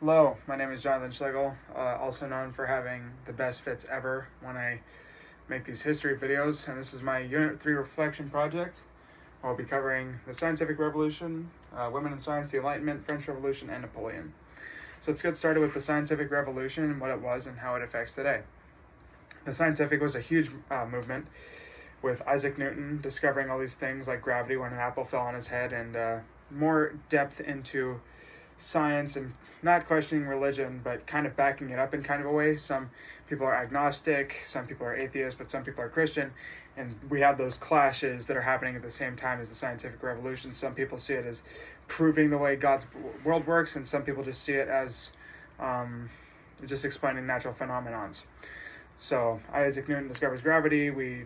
Hello, my name is Jonathan Schlegel, also known for having the best fits ever when I make these history videos, and this is my Unit 3 reflection project. I'll be covering the scientific revolution, women in science, the Enlightenment, French Revolution, and Napoleon. So let's get started with the scientific revolution and what it was and how it affects today. The scientific was a huge movement with Isaac Newton discovering all these things like gravity when an apple fell on his head, and more depth into science and not questioning religion, but kind of backing it up in kind of a way. Some people are agnostic, some people are atheists, but some people are Christian, and we have those clashes that are happening at the same time as the scientific revolution. Some people see it as proving the way God's world works, and some people just see it as just explaining natural phenomenons. So Isaac Newton discovers gravity, we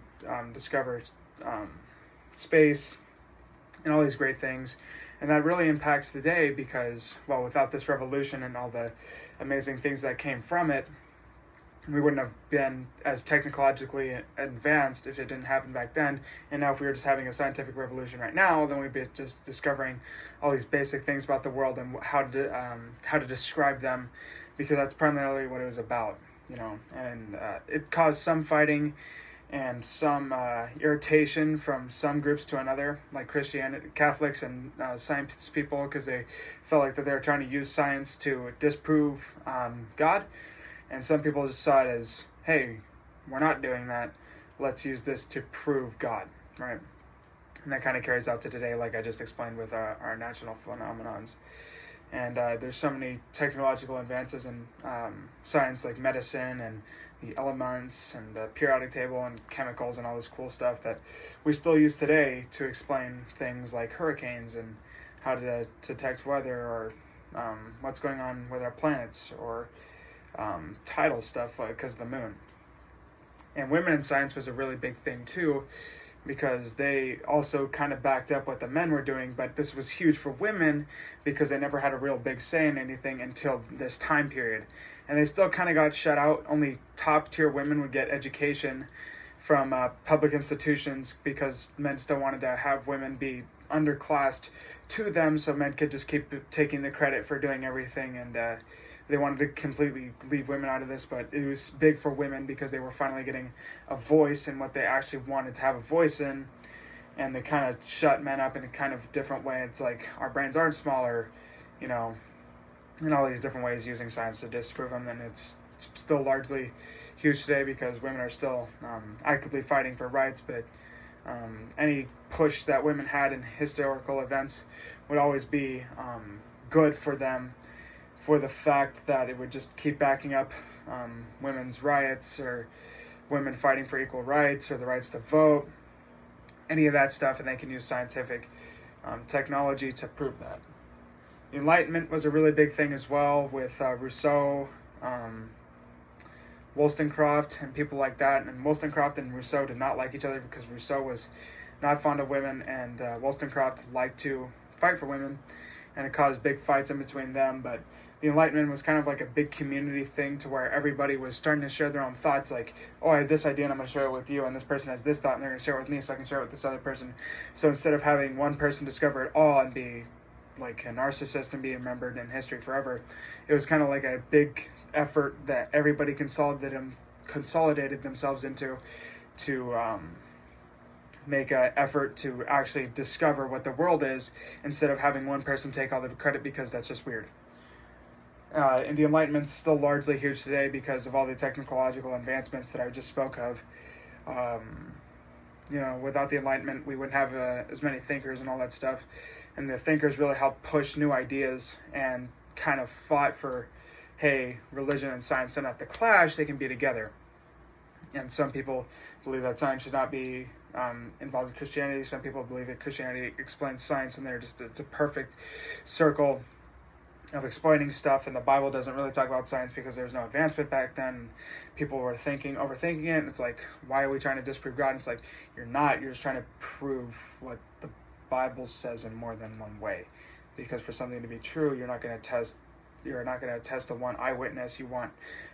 discover space, and all these great things. And that really impacts today because, well, without this revolution and all the amazing things that came from it, we wouldn't have been as technologically advanced if it didn't happen back then. And now if we were just having a scientific revolution right now, then we'd be just discovering all these basic things about the world and how to describe them, because that's primarily what it was about, you know. And it caused some fighting and some irritation from some groups to another, like Christianity, Catholics, and science people, because they felt like that they were trying to use science to disprove God. And some people just saw it as, hey, we're not doing that. Let's use this to prove God, right? And that kind of carries out to today, like I just explained with our national phenomenons. And there's so many technological advances in science, like medicine and the elements and the periodic table and chemicals and all this cool stuff that we still use today to explain things like hurricanes and how to detect weather, or what's going on with our planets, or tidal stuff because of the moon. And women in science was a really big thing too, because they also kind of backed up what the men were doing, but this was huge for women because they never had a real big say in anything until this time period. And they still kind of got shut out. Only top tier women would get education from public institutions, because men still wanted to have women be underclassed to them, so men could just keep taking the credit for doing everything. And they wanted to completely leave women out of this, but it was big for women because they were finally getting a voice in what they actually wanted to have a voice in. And they kind of shut men up in a kind of different way. It's like our brains aren't smaller, you know, in all these different ways, using science to disprove them. And it's still largely huge today because women are still actively fighting for rights, but any push that women had in historical events would always be good for them, for the fact that it would just keep backing up women's riots, or women fighting for equal rights, or the rights to vote, any of that stuff, and they can use scientific technology to prove that. The Enlightenment was a really big thing as well, with Rousseau, Wollstonecraft, and people like that. And Wollstonecraft and Rousseau did not like each other because Rousseau was not fond of women, and Wollstonecraft liked to fight for women, and it caused big fights in between them. But the Enlightenment was kind of like a big community thing, to where everybody was starting to share their own thoughts, like, oh, I have this idea and I'm going to share it with you, and this person has this thought and they're going to share it with me so I can share it with this other person. So instead of having one person discover it all and be like a narcissist and be remembered in history forever, it was kind of like a big effort that everybody consolidated themselves into, to make an effort to actually discover what the world is, instead of having one person take all the credit, because that's just weird. And the Enlightenment's still largely huge today because of all the technological advancements that I just spoke of. You know, without the Enlightenment, we wouldn't have as many thinkers and all that stuff. And the thinkers really helped push new ideas and kind of fought for, hey, religion and science don't have to clash, they can be together. And some people believe that science should not be involved in Christianity. Some people believe that Christianity explains science, and it's a perfect circle of explaining stuff, and the Bible doesn't really talk about science because there was no advancement back then. People were overthinking it, and it's like, why are we trying to disprove God? And it's like, you're just trying to prove what the Bible says in more than one way. Because for something to be true, you're not going to attest to one eyewitness. You want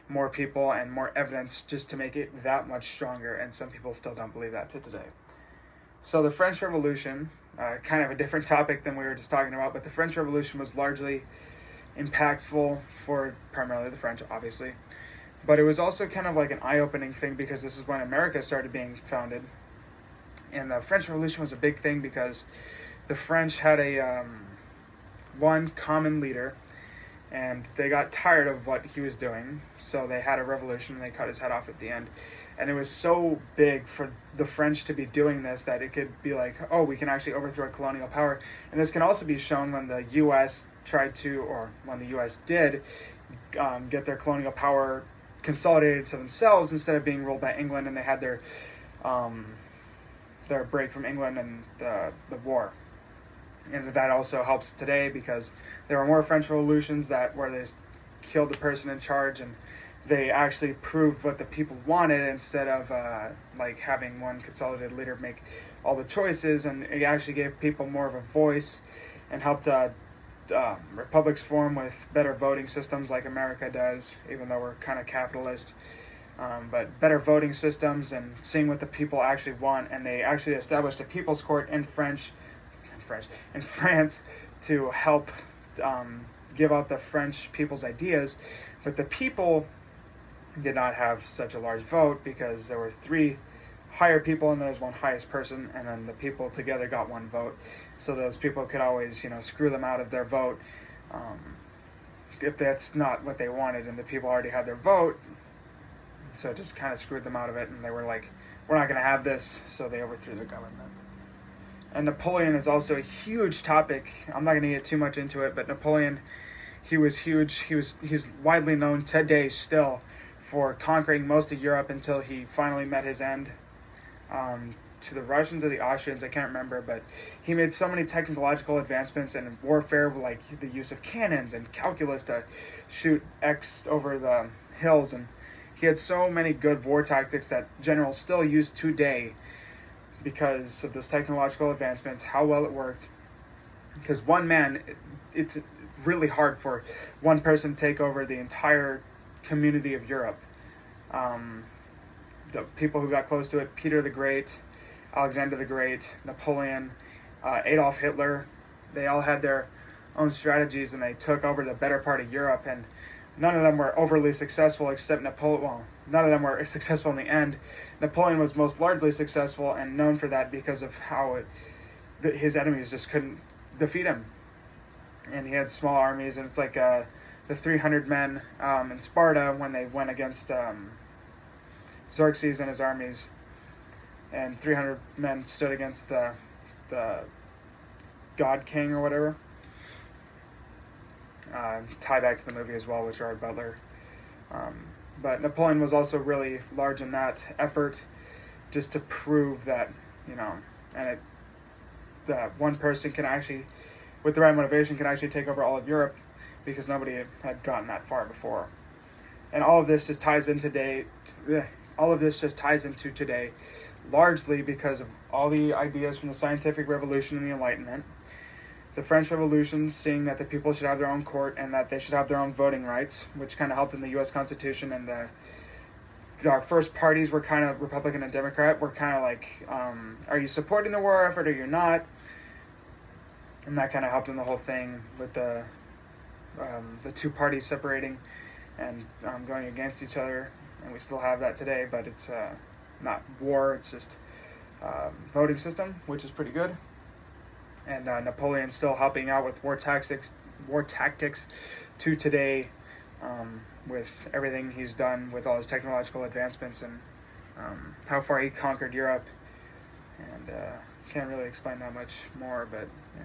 more people and more evidence just to make it that much stronger, and some people still don't believe that to today. So the French Revolution, kind of a different topic than we were just talking about, but the French Revolution was largely impactful for primarily the French, obviously. But it was also kind of like an eye-opening thing because this is when America started being founded. And the French Revolution was a big thing because the French had a one common leader, and they got tired of what he was doing, so they had a revolution and they cut his head off at the end. And it was so big for the French to be doing this that it could be like, oh, we can actually overthrow colonial power. And this can also be shown when the U.S. tried to, or when the U.S. did, get their colonial power consolidated to themselves instead of being ruled by England, and they had their break from England and the war. And that also helps today because there were more French revolutions where they killed the person in charge, and they actually proved what the people wanted instead of like having one consolidated leader make all the choices. And it actually gave people more of a voice and helped republics form with better voting systems like America does, even though we're kind of capitalist. But better voting systems and seeing what the people actually want. And they actually established a people's court in France to help give out the French people's ideas. But the people did not have such a large vote because there were 3 higher people and there was one highest person, and then the people together got 1 vote. So those people could always, screw them out of their vote if that's not what they wanted, and the people already had their vote. So it just kind of screwed them out of it, and they were like, we're not going to have this, so they overthrew the government. And Napoleon is also a huge topic. I'm not going to get too much into it, but Napoleon, he was huge. He's widely known today still for conquering most of Europe until he finally met his end. To the Russians or the Austrians, I can't remember, but he made so many technological advancements in warfare, like the use of cannons and calculus to shoot X over the hills, and he had so many good war tactics that generals still use today because of those technological advancements, how well it worked. Because one man, it's really hard for one person to take over the entire community of Europe. The people who got close to it, Peter the Great, Alexander the Great, Napoleon, Adolf Hitler, they all had their own strategies, and they took over the better part of Europe, and none of them were overly successful except Napoleon. Well, none of them were successful in the end. Napoleon was most largely successful and known for that because of how his enemies just couldn't defeat him. And he had small armies, and it's like the 300 men in Sparta when they went against Xerxes and his armies, and 300 men stood against the God King or whatever. Tie back to the movie as well with Gerard Butler. But Napoleon was also really large in that effort, just to prove that, that one person can actually, with the right motivation, can actually take over all of Europe, because nobody had gotten that far before. And all of this just ties into today, largely because of all the ideas from the Scientific Revolution and the Enlightenment. The French Revolution, seeing that the people should have their own court and that they should have their own voting rights, which kind of helped in the U.S. Constitution. And our first parties were kind of Republican and Democrat. We're kind of like, are you supporting the war effort or you're not? And that kind of helped in the whole thing with the 2 parties separating and going against each other. And we still have that today, but it's not war, it's just voting system, which is pretty good. And Napoleon's still helping out with war tactics to today, with everything he's done with all his technological advancements and how far he conquered Europe. And can't really explain that much more, but yeah.